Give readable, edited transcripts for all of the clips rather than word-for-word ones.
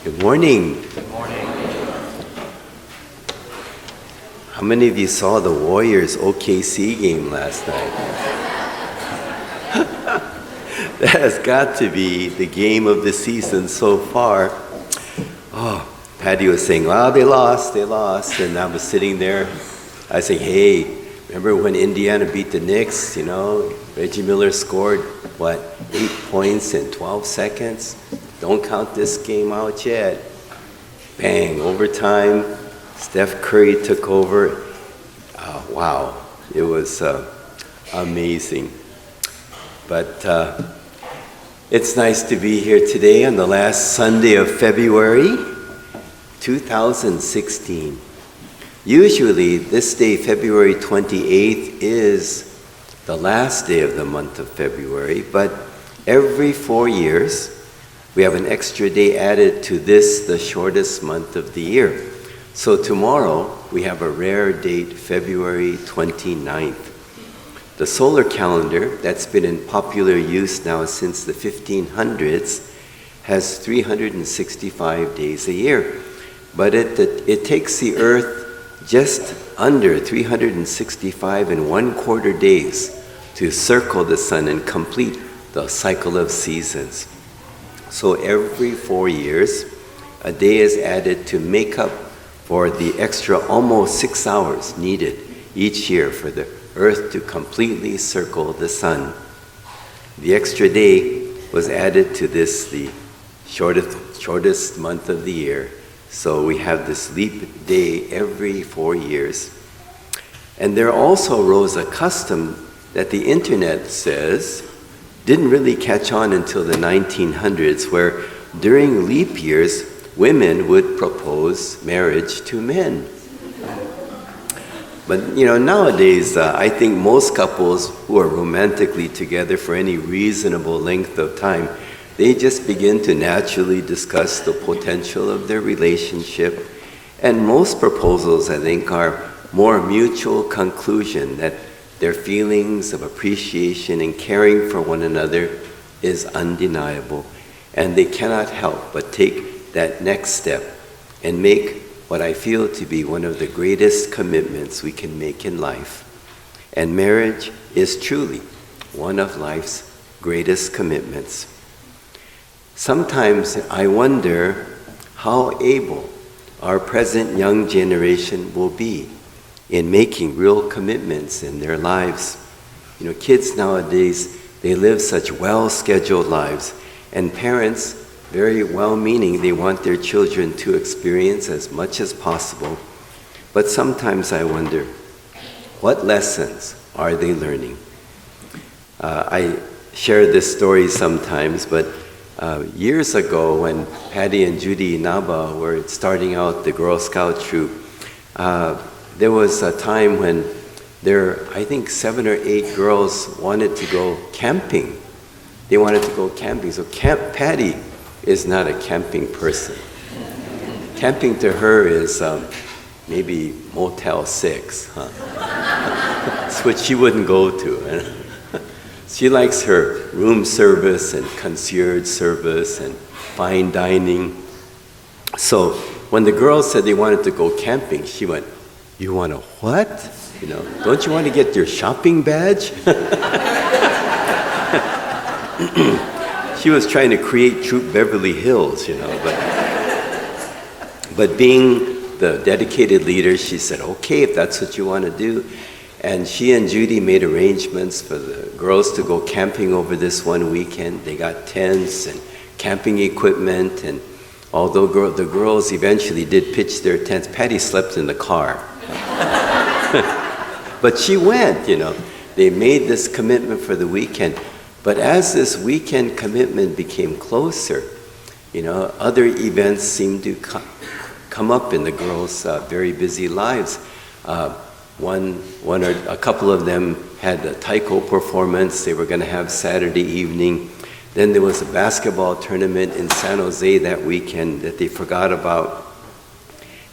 Good morning. Good morning. How many of you saw the Warriors OKC game last night? That has got to be the game of the season so far. Oh, Patty was saying, well, they lost. And I was sitting there. I was saying, hey, remember when Indiana beat the Knicks? You know, Reggie Miller scored, 8 points in 12 seconds? Don't count this game out yet. Bang, overtime. Steph Curry took over. Wow, it was amazing. But it's nice to be here today on the last Sunday of February 2016. Usually this day, February 28th, is the last day of the month of February, but every 4 years, we have an extra day added to this, the shortest month of the year. So tomorrow, we have a rare date, February 29th. The solar calendar, that's been in popular use now since the 1500s, has 365 days a year. But it takes the Earth just under 365 and 1/4 days to circle the sun and complete the cycle of seasons. So every 4 years, a day is added to make up for the extra almost 6 hours needed each year for the Earth to completely circle the sun. The extra day was added to this, the shortest month of the year. So we have this leap day every 4 years. And there also arose a custom that the internet says didn't really catch on until the 1900s, where during leap years, women would propose marriage to men. But nowadays, I think most couples who are romantically together for any reasonable length of time, they just begin to naturally discuss the potential of their relationship. And most proposals, I think, are more mutual conclusion that their feelings of appreciation and caring for one another is undeniable. And they cannot help but take that next step and make what I feel to be one of the greatest commitments we can make in life. And marriage is truly one of life's greatest commitments. Sometimes I wonder how able our present young generation will be in making real commitments in their lives. Kids nowadays, they live such well-scheduled lives, and parents, very well-meaning, they want their children to experience as much as possible. But sometimes I wonder, what lessons are they learning? I share this story sometimes, but years ago when Patty and Judy Naba were starting out the Girl Scout troop, there was a time when I think 7 or 8 girls wanted to go camping. They wanted to go camping. So Patty is not a camping person. Camping to her is maybe Motel 6. Huh? That's what she wouldn't go to. She likes her room service and concierge service and fine dining. So when the girls said they wanted to go camping, she went, "You want to what? Don't you want to get your shopping badge?" She was trying to create Troop Beverly Hills, but being the dedicated leader, she said, okay, if that's what you want to do. And she and Judy made arrangements for the girls to go camping over this one weekend. They got tents and camping equipment, and although the girls eventually did pitch their tents, Patty slept in the car. But she went, They made this commitment for the weekend. But as this weekend commitment became closer, other events seemed to come up in the girls' very busy lives. One or a couple of them had a taiko performance they were going to have Saturday evening. Then there was a basketball tournament in San Jose that weekend that they forgot about.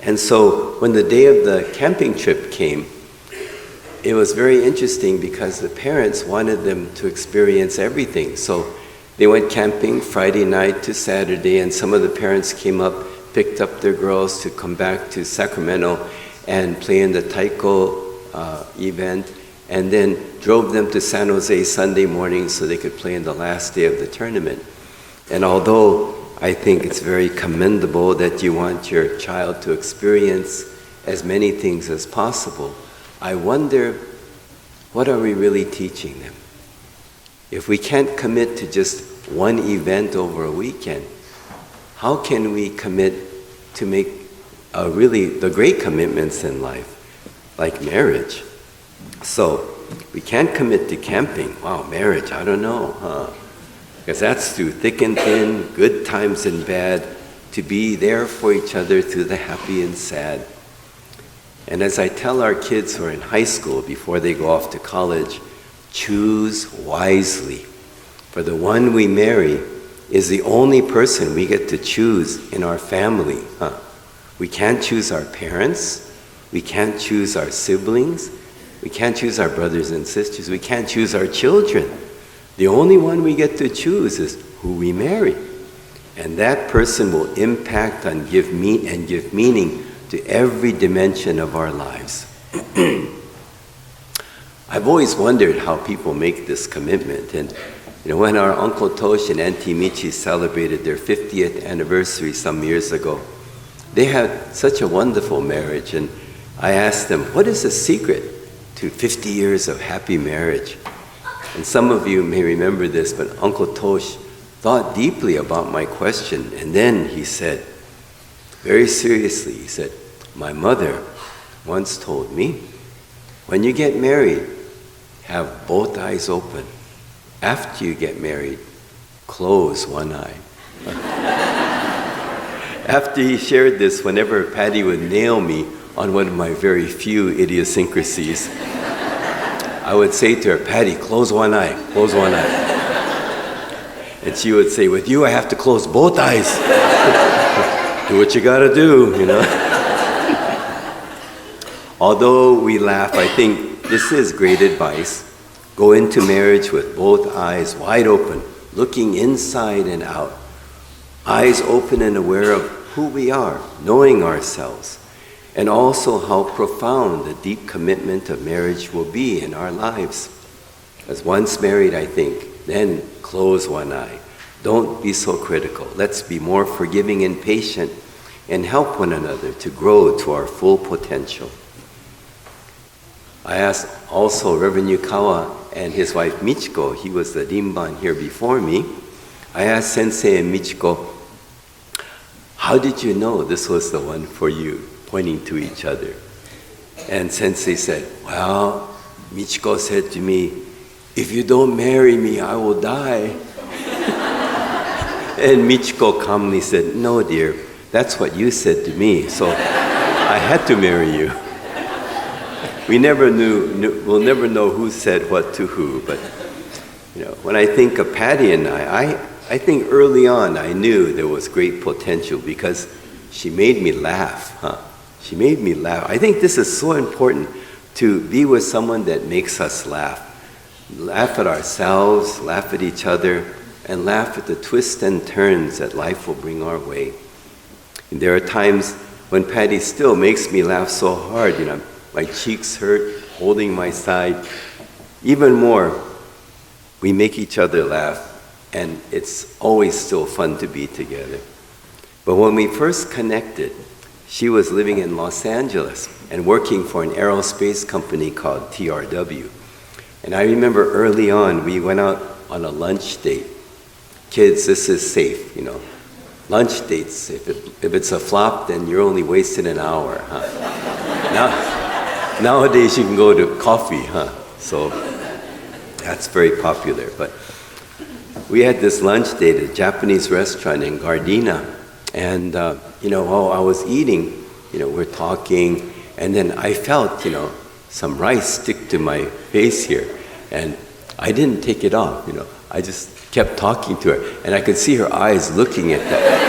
And so when the day of the camping trip came, it was very interesting because the parents wanted them to experience everything. So They went camping Friday night to Saturday, and some of the parents came up, picked up their girls to come back to Sacramento and play in the taiko event, and then drove them to San Jose Sunday morning so they could play in the last day of the tournament. And although I think it's very commendable that you want your child to experience as many things as possible, I wonder, what are we really teaching them? If we can't commit to just one event over a weekend, how can we commit to make really the great commitments in life, like marriage? So, we can't commit to camping. Wow, marriage, I don't know, huh? Because that's through thick and thin, good times and bad, to be there for each other through the happy and sad. And as I tell our kids who are in high school before they go off to college, choose wisely. For the one we marry is the only person we get to choose in our family. We can't choose our parents. We can't choose our siblings. We can't choose our brothers and sisters. We can't choose our children. The only one we get to choose is who we marry. And that person will impact and give meaning to every dimension of our lives. I've always wondered how people make this commitment. And when our Uncle Tosh and Auntie Michi celebrated their 50th anniversary some years ago, they had such a wonderful marriage. And I asked them, what is the secret to 50 years of happy marriage? And some of you may remember this, but Uncle Tosh thought deeply about my question. And then he said, very seriously, he said, my mother once told me, when you get married, have both eyes open. After you get married, close one eye. After he shared this, whenever Patty would nail me on one of my very few idiosyncrasies, I would say to her, Patty, close one eye, close one eye. And she would say, with you, I have to close both eyes. Do what you gotta do, Although we laugh, I think this is great advice. Go into marriage with both eyes wide open, looking inside and out. Eyes open and aware of who we are, knowing ourselves, and also how profound the deep commitment of marriage will be in our lives. As once married, I think, then close one eye. Don't be so critical. Let's be more forgiving and patient and help one another to grow to our full potential. I asked also Reverend Yukawa and his wife Michiko, he was the Rinban here before me. I asked Sensei and Michiko, how did you know this was the one for you, pointing to each other? And Sensei said, well, Michiko said to me, if you don't marry me, I will die. And Michiko calmly said, no, dear, that's what you said to me, so I had to marry you. We'll never know who said what to who, but when I think of Patty and I think early on I knew there was great potential because she made me laugh, She made me laugh. I think this is so important, to be with someone that makes us laugh. Laugh at ourselves, laugh at each other, and laugh at the twists and turns that life will bring our way. And there are times when Patty still makes me laugh so hard, my cheeks hurt, holding my side. Even more, we make each other laugh, and it's always still fun to be together. But when we first connected, she was living in Los Angeles and working for an aerospace company called TRW. And I remember early on, we went out on a lunch date. Kids, this is safe, Lunch dates, if it's a flop, then you're only wasting an hour, Nowadays you can go to coffee, So that's very popular. But we had this lunch date at a Japanese restaurant in Gardena. And, while I was eating, we're talking, and then I felt, some rice stick to my face here. And I didn't take it off, I just kept talking to her. And I could see her eyes looking at that.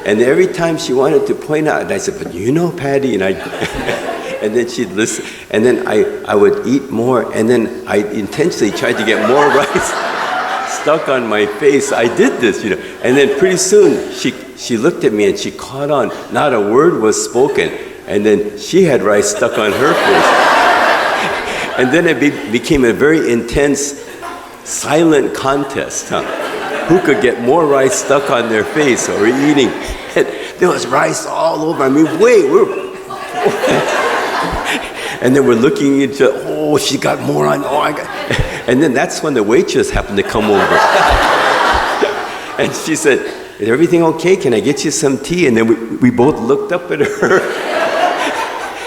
And every time she wanted to point out, and I said, but Patty, and And then she'd listen, and then I would eat more, and then I intentionally tried to get more rice stuck on my face. I did this, and then pretty soon she looked at me and she caught on. Not a word was spoken, and then she had rice stuck on her face. And then it became a very intense, silent contest, who could get more rice stuck on their face or eating. And there was rice all over. I mean, and then we're looking into, oh, she got more on, oh, I got. And then that's when the waitress happened to come over. And she said, is everything okay? Can I get you some tea? And then we both looked up at her.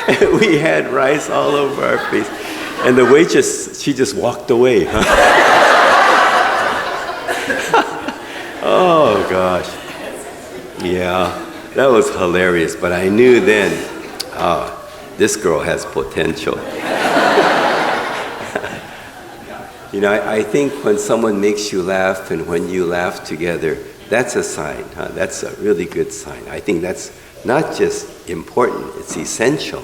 And we had rice all over our face. And the waitress, she just walked away. Oh, gosh. Yeah, that was hilarious. But I knew then, this girl has potential. I think when someone makes you laugh and when you laugh together, that's a sign. That's a really good sign. I think that's not just important, it's essential.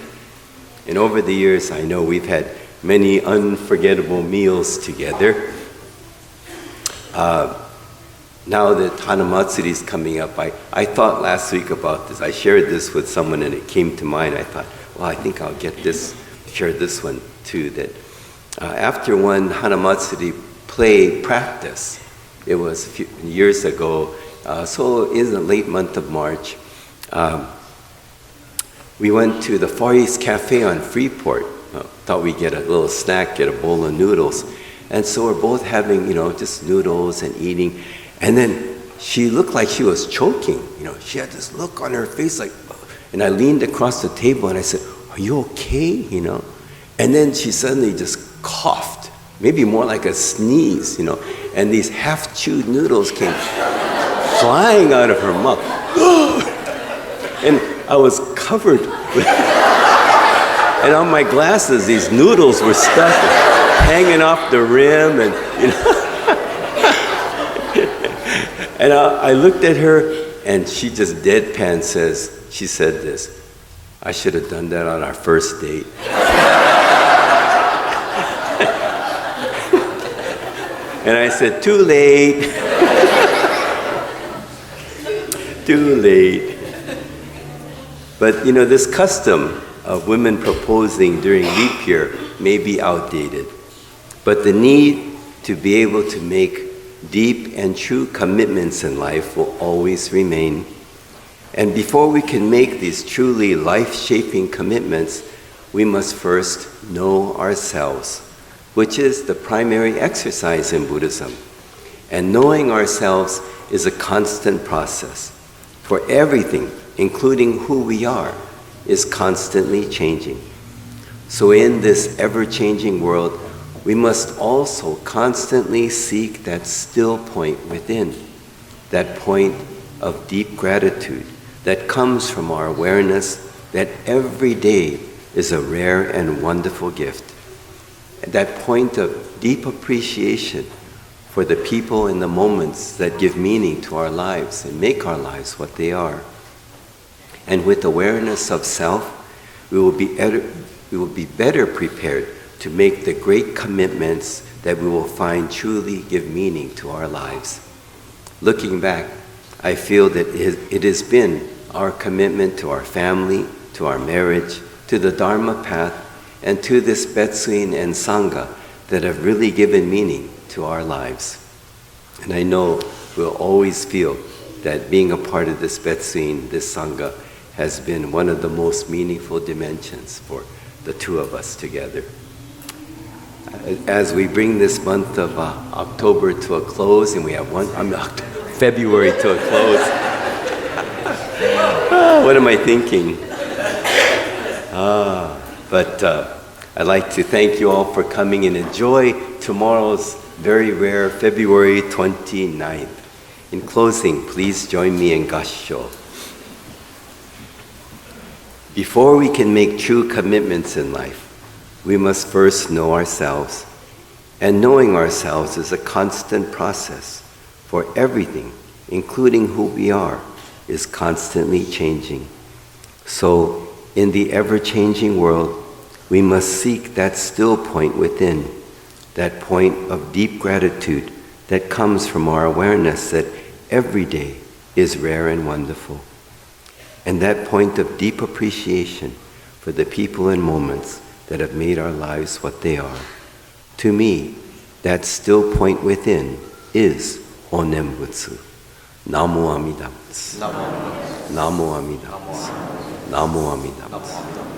And over the years, I know we've had many unforgettable meals together. Now that Hanamatsuri is coming up, I thought last week about this. I shared this with someone and it came to mind. I thought, well, I think I'll share this one too. That after one Hanamatsuri play practice, it was a few years ago, so in the late month of March, we went to the Far East Cafe on Freeport. Thought we'd get a little snack, get a bowl of noodles. And so we're both having, just noodles and eating. And then she looked like she was choking. She had this look on her face like, and I leaned across the table and I said, are you okay? And then she suddenly just coughed, maybe more like a sneeze, and these half-chewed noodles came flying out of her mouth. And I was covered with, and on my glasses, these noodles were stuck, hanging off the rim, and and I looked at her, and she just deadpan she said this, I should have done that on our first date. And I said, too late. Too late. But this custom of women proposing during leap year may be outdated, but the need to be able to make deep and true commitments in life will always remain. And before we can make these truly life-shaping commitments, we must first know ourselves, which is the primary exercise in Buddhism. And knowing ourselves is a constant process, for everything, including who we are, is constantly changing. So in this ever-changing world, we must also constantly seek that still point within, that point of deep gratitude that comes from our awareness that every day is a rare and wonderful gift. That point of deep appreciation for the people and the moments that give meaning to our lives and make our lives what they are. And with awareness of self, we will be better prepared to make the great commitments that we will find truly give meaning to our lives. Looking back, I feel that it has been our commitment to our family, to our marriage, to the Dharma path, and to this Betsuin and Sangha that have really given meaning to our lives. And I know we'll always feel that being a part of this Betsuin, this Sangha, has been one of the most meaningful dimensions for the two of us together. As we bring this month of October to a close, and we have February to a close. What am I thinking? But I'd like to thank you all for coming and enjoy tomorrow's very rare February 29th. In closing, please join me in Gassho. Before we can make true commitments in life, we must first know ourselves. And knowing ourselves is a constant process, for everything, including who we are, is constantly changing. So, in the ever-changing world, we must seek that still point within, that point of deep gratitude that comes from our awareness that every day is rare and wonderful, and that point of deep appreciation for the people and moments that have made our lives what they are. To me, that still point within is Onembutsu. Namo Amida Butsu. Namo Amida Butsu. Namo Amida Butsu.